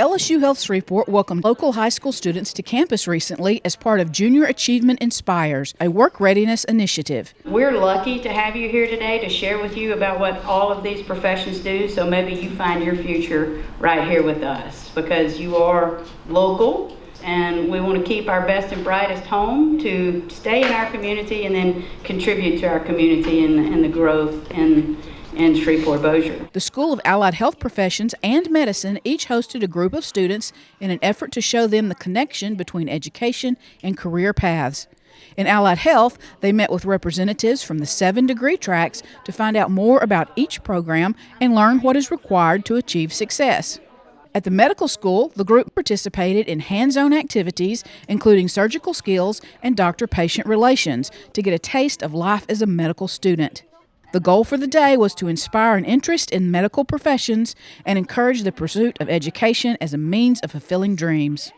LSU Health Shreveport welcomed local high school students to campus recently as part of Junior Achievement Inspires, a work readiness initiative. We're lucky to have you here today to share with you about what all of these professions do, so maybe you find your future right here with us, because you are local and we want to keep our best and brightest home to stay in our community and then contribute to our community and the growth in Shreveport-Bossier. The School of Allied Health Professions and Medicine each hosted a group of students in an effort to show them the connection between education and career paths. In Allied Health, they met with representatives from the 7 degree tracks to find out more about each program and learn what is required to achieve success. At the medical school, the group participated in hands-on activities, including surgical skills and doctor-patient relations, to get a taste of life as a medical student. The goal for the day was to inspire an interest in medical professions and encourage the pursuit of education as a means of fulfilling dreams.